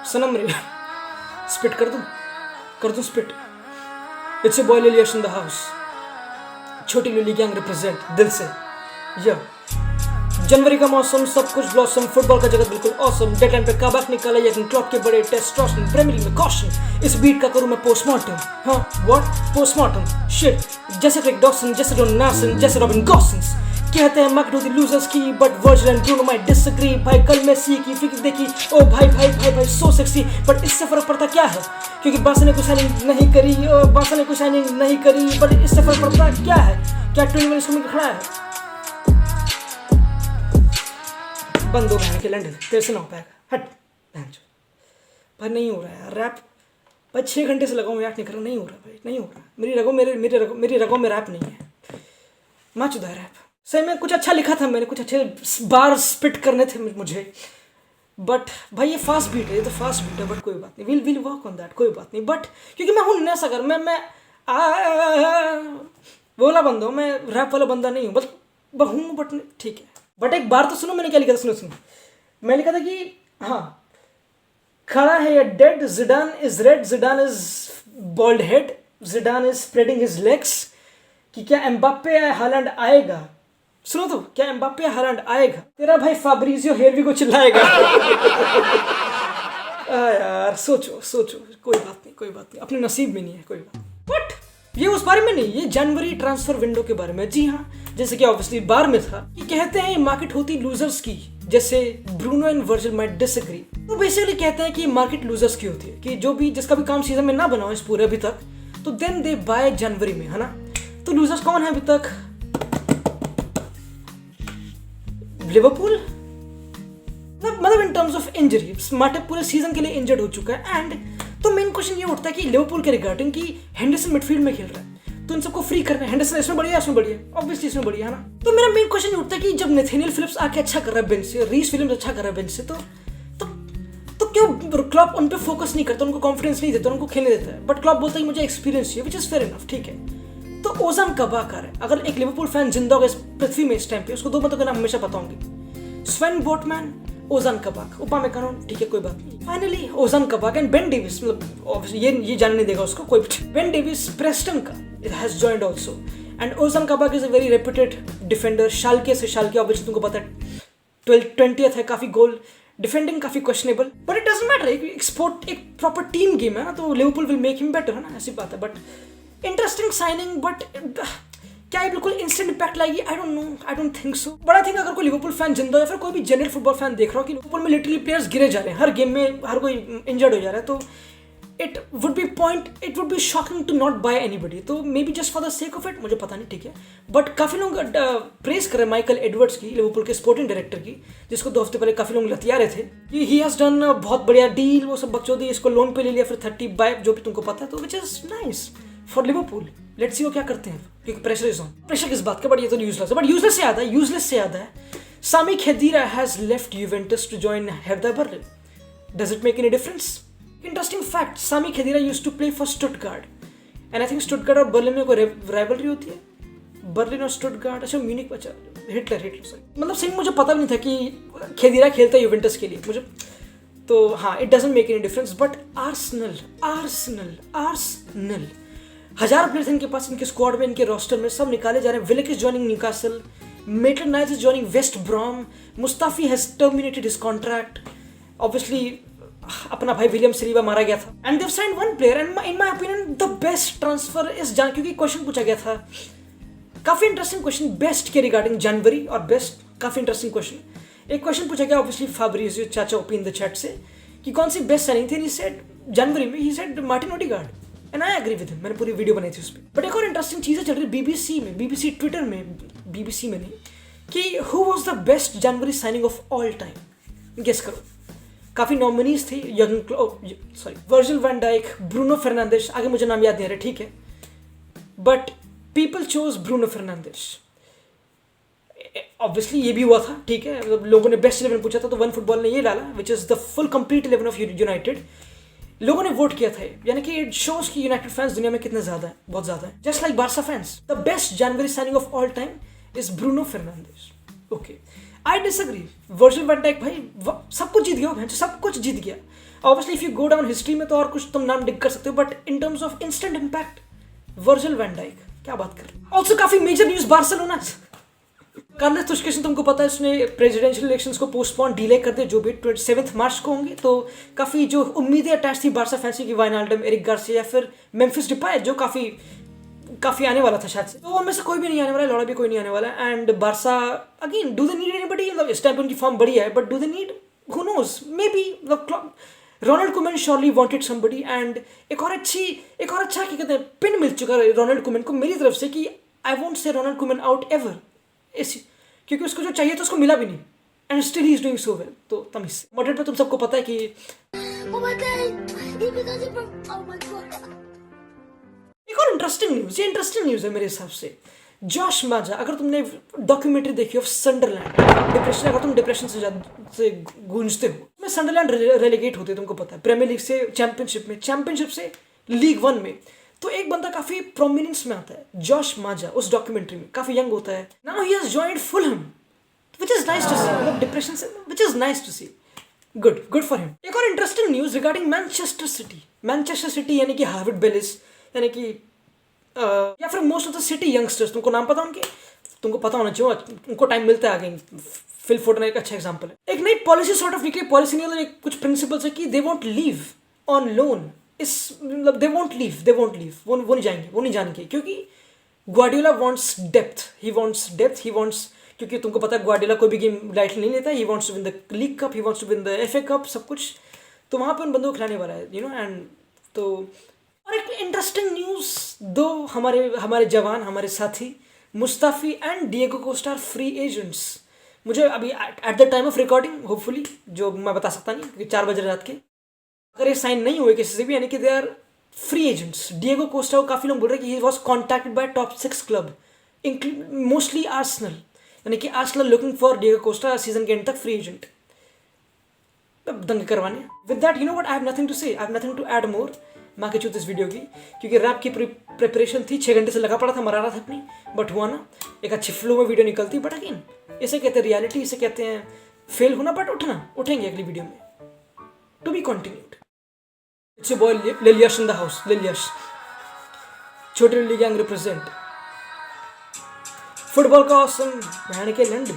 सनम रे स्पिट कर दूं spit. It's boy lily in the house. छोटी लिली गैंग रिप्रेजेंट दिल से। या जनवरी का मौसम, सब कुछ ब्लॉसम, फुटबॉल का जगत बिल्कुल ऑसम। डेडलाइन पे काबाक निकाला यकीन, क्लॉक के बड़े टेस्टोस्टेरोन, प्रीमियर लीग में कॉशन। इस बीट का करूं मैं पोस्टमार्टम। हाँ व्हाट पोस्टमार्टम शिट। जैसे क्रिक डॉक्सन, जैसे डॉन नार्सन, जैसे रॉबिन गॉसन्स। कहते हैं मार्केट होती लूजर्स की, but Virgil and Bruno might disagree. भाई कल मेसी की फ्री किक देखी, ओ भाई भाई भाई भाई सो सेक्सी। बट इससे फर्क पड़ता क्या है, क्योंकि बार्सा ने कुछ साइनिंग नहीं करी, बार्सा ने कुछ साइनिंग नहीं करी। बट इससे फर्क पड़ता क्या है, क्या 21 इसको मिल खड़ा है। बंद हो गया के लंडन, तेरे से ना हो पाएगा, हट भाई। नहीं हो रहा है यार रैप भाई, 6 घंटे से लगा हूँ यार, नहीं कर रहा, नहीं हो रहा भाई, नहीं हो रहा। मेरी रगों में रैप नहीं है। मैं चुदा रैप सही में कुछ अच्छा लिखा था मैंने, कुछ अच्छे बार स्पिट करने थे मुझे। बट भाई ये फास्ट बीट है, ये तो फास्ट बीट है। बट कोई बात नहीं, विल वर्क ऑन दैट, कोई बात नहीं। बट क्योंकि मैं हूँ नैसा कर, मैं बोला बंदा हूँ, मैं रैप वाला बंदा नहीं हूँ, बस हूँ। बट ठीक है। बट एक बार तो सुनो मैंने क्या लिखा था, सुनो। मैं लिखा था कि हाँ, खड़ा है या dead, Zidane is red, Zidane is bald head, Zidane is spreading his legs. कि क्या एम्बाप्पे या हालैंड आएगा। सुनो तो, क्या एम्बाप्पे या हालैंड आएगा। तेरा भाई फाब्रिजियो हेरवी को चिल्लाएगा। यार सोचो, कोई बात नहीं, अपने नसीब में नहीं है, कोई बात। बट ये उस बारे में नहीं, ये जनवरी ट्रांसफर विंडो के बारे में। जी हाँ, जैसे कि ऑब्वियसली बार में था कि कहते हैं मार्केट होती लूजर्स की, जैसे Bruno and Virgil might disagree. तो बेसिकली कहते हैं कि मार्केट लूजर्स की होती है, कि जो भी जिसका भी काम सीजन में ना बना हो इस पूरे अभी तक, तो देन दे बाय जनवरी में, है ना। तो लूजर्स कौन है अभी तक, लिवरपूल। मतलब इन टर्म्स ऑफ इंजरी मार्टिन पूरे सीजन के लिए इंजर्ड हो चुका है। एंड तो मेन क्वेश्चन ये उठता है कि लिवरपूल के रिगार्डिंग कि हेंडरसन मिडफील्ड में खेल रहा है, तो इन सबको फ्री करना है। हेंडरसन इसमें बढ़िया, ऑब्वियसली इसमें बढ़िया, है ना। तो मेरा मेन क्वेश्चन ये उठता है कि जब नेथानियल फिलिप्स आके अच्छा कर रहा है बेंच से, रीस विलियम्स अच्छा कर रहा है बेंच से, तो क्यों क्लॉप उन पे फोकस नहीं करता, उनको कॉन्फिडेंस नहीं देता, उनको खेलने देता है। बट क्लॉप बोलता है मुझे एक्सपीरियंस चाहिए, विच इज फेयर इनफ, ठीक है। तो ओजान कबाक आ रहा है। अगर एक लिवरपूल फैन जिंदा होगा इस पृथ्वी में इस टाइम पे, उसको 2 बंदों का नाम हमेशा पता होंगे, स्वेन बोटमैन, ओजान कबाक, उपामेकानो, ठीक है कोई बात नहीं। Finally Ozan Kabak and Ben Davies, मतलब ये जानने नहीं देगा उसको कोई। बेन डेविस प्रेस्टन का it has joined also. And Ozan Kabak is a very reputed defender. Schalke obviously तुमको पता है 20th है, काफी गोल, डिफेंडिंग काफी questionable. But it doesn't matter, एक स्पोर्ट, एक प्रॉपर टीम गेम है ना, तो Liverpool will make him better, है ना, ऐसी बात है। बट इंटरेस्टिंग साइनिंग, बट क्या ये बिल्कुल इंस्टेंट इम्पैक्ट लाएगी, I don't know, I don't think so. But I think अगर कोई लिवरपूल फैन जिंदा है, फिर कोई भी जनरल फुटबॉल फैन देख रहा हो कि लिवरपूल में लिटरली प्लेयर्स गिरे जा रहे हैं, हर गेम में हर कोई इंजर्ड हो जा रहा है, तो it would be shocking to not buy anybody. तो maybe just for the sake of it, मुझे पता नहीं, ठीक है। बट काफी लोग प्रेस कर रहे हैं माइकल एडवर्ड्स की, लिवरपूल के स्पोर्टिंग डायरेक्टर की, जिसको 2 हफ्ते पहले काफी लोग लतिया रहे थे कि ही हैज डन बहुत बढ़िया डील, वो सब बकचोदी, इसको लोन पे ले लिया, फिर 30 बाय जो भी तुमको पता है, तो which is nice for Liverpool. Let's see वो क्या करते हैं, क्योंकि प्रेशर इज ऑन। प्रेशर किस बात का, बट ये तो यूजलेस है। बट यूजलेस से याद है Sami Khedira has left Juventus to join Hertha Berlin. Does it make any difference? Interesting fact, Sami Khedira used to play for Stuttgart, and I think Stuttgart और Berlin में कोई rivalry होती है, Berlin और Stuttgart, अच्छा Munich, अच्छा Hitler sorry. मतलब सही मुझे पता भी नहीं था कि खेदीरा खेलता है यूवेंटस के लिए, मुझे तो हाँ, it doesn't make any difference. But Arsenal 1000 players इनके पास, इनके स्क्वाड में, इनके रोस्टर में, सब निकाले जा रहे हैं। Willock is joining Newcastle, Maitland Niles is joining West Brom, Mustafi has terminated his contract, obviously अपना भाई विलियम सलीबा मारा गया था, and they've signed 1 player, and in my opinion the best transfer is जान, क्योंकि क्वेश्चन पूछा गया था, काफी इंटरेस्टिंग क्वेश्चन बेस्ट के रिगार्डिंग जनवरी और बेस्ट, काफी इंटरेस्टिंग क्वेश्चन। एक क्वेश्चन पूछा गया ऑब्वियसली फाब्रिजियो चाचा ओपी इन द चैट से कि कौन सी बेस्ट साइनिंग थी, ही सेड जनवरी में, he said Martin Odegaard, and I agree with him. मैंने पूरी वीडियो बनाई थी उस पर। बट एक और इंटरेस्टिंग चीजें चल रही बीबीसी ट्विटर में, बीबीसी में नहीं, कि who was the best January signing of all time, guess करो। काफी नॉमिनीज थे, Virgil van Dijk, Bruno Fernandes, आगे मुझे नाम याद नहीं आ रहा, ठीक है, but people chose Bruno Fernandes. Obviously ये भी हुआ था, ठीक है, मतलब लोगों ने बेस्ट 11 पूछा था, तो वन फुटबॉल ने ये डाला, which is the full complete 11 of United. लोगों ने वोट किया था, यानी कि इट शोज कि यूनाइटेड फैंस दुनिया में कितने ज्यादा है, बहुत ज्यादा है, just like Barca fans. The best January signing of all time is Bruno Fernandes. Okay, I disagree. Virgil van Dijk भाई सब कुछ जीत गया वो, सब कुछ जीत गया। Obviously if you go down history में तो और कुछ तुम नाम डिग कर सकते हो, but in terms of instant impact Virgil van Dijk क्या बात कर रहे हो। ऑल्सो काफी major news Barcelona. Carlos Tusquets तुमको पता है उसने प्रेसिडेंशियल इलेक्शंस को पोस्टपोन डिले कर दिया, जो भी 27 मार्च को होंगे। तो काफ़ी जो उम्मीदें अटैच थी बार्सा फैंस की, वाइनाल्डम, एरिक गार्सिया या फिर मेम्फिस डिपाय जो काफ़ी आने वाला था शायद से, तो उनमें से कोई भी नहीं आने वाला है, लौड़ा भी कोई नहीं आने वाला है। And Barca again do they need anybody, मतलब इस टाइम पे उनकी फॉर्म बढ़िया है, but do they need, who knows, maybe Ronald Koeman surely wanted somebody. And एक और अच्छा क्या कहते हैं पिन मिल चुका है रोनाल्ड कुमन को मेरी तरफ से कि I won't say Ronald Koeman out ever, क्योंकि उसको जो चाहिए था उसको मिला भी नहीं, and still he is doing so well. तो तमीज मड्रिड पे तुम सबको पता है कि एक और इंटरेस्टिंग न्यूज है मेरे हिसाब से। जॉश माजा, अगर तुमने डॉक्यूमेंट्री देखी ऑफ संडरलैंड, डिप्रेशन, अगर तुम डिप्रेशन से गूंजते हो, मैं संडरलैंड रेलीगेट होते तुमको पता है प्रीमियर लीग से चैंपियनशिप से लीग 1 में। तो एक बंदा काफी प्रोमिनेंस में आता है, जॉश माजा, उस डॉक्यूमेंट्री में काफी यंग होता है। Now he has joined Fulham, which is nice to see, मतलब डिप्रेशन से, which is nice to see, good for him. एक और interesting news regarding Manchester City यानी कि हार्वर्ड बेलिस, यानी कि या फिर most of the City youngsters, तुमको नाम पता उनके, तुमको पता होना चाहिए, उनको टाइम मिलता है आगे। फिल फोर्टन एक अच्छा एग्जांपल है। एक नई पॉलिसी सॉर्ट ऑफ निकली, पॉलिसी नहीं मतलब कुछ प्रिंसिपल्स है कि they won't leave on loan, इस मतलब दे वोंट लीव, वो नहीं जाएंगे, क्योंकि Guardiola wants depth, he wants, क्योंकि तुमको पता है ग्वार्डियोला कोई भी गेम लाइटली नहीं लेता, he wants to win the league cup, he wants to win the FA cup, सब कुछ। तो वहाँ पे उन बंदों को खिलाने वाला है, एंड तो और एक इंटरेस्टिंग न्यूज़, दो हमारे जवान, हमारे साथी Mustafi and Diego Costa are free agents. मुझे अभी at the time of recording hopefully, जो मैं बता सकता नहीं क्योंकि 4 बजे रात के, अगर ये साइन नहीं हुए किसी से भी, यानी कि they are free agents. Diego Costa को काफ़ी लोग बोल रहे हैं कि he was contacted by top 6 club, mostly Arsenal, यानी कि Arsenal looking for Diego Costa season के एंड तक फ्री एजेंट दंगे करवाने। With that what, I have nothing to add more. माँ के चूत इस वीडियो की, क्योंकि रैप की प्रिपरेशन थी, 6 घंटे से लगा पड़ा था, मरा रहा था अपनी, बट हुआ ना, एक अच्छी फ्लो में वीडियो निकलती। बट अगेन इसे कहते हैं रियलिटी, इसे कहते हैं फेल होना, बट उठेंगे अगली वीडियो में, to be continued. It's your boy लिलियश इन द हाउस, लिलियश, छोटी लिली गैंग रिप्रेजेंट, फुटबॉल का ऑसम बहन के लंड।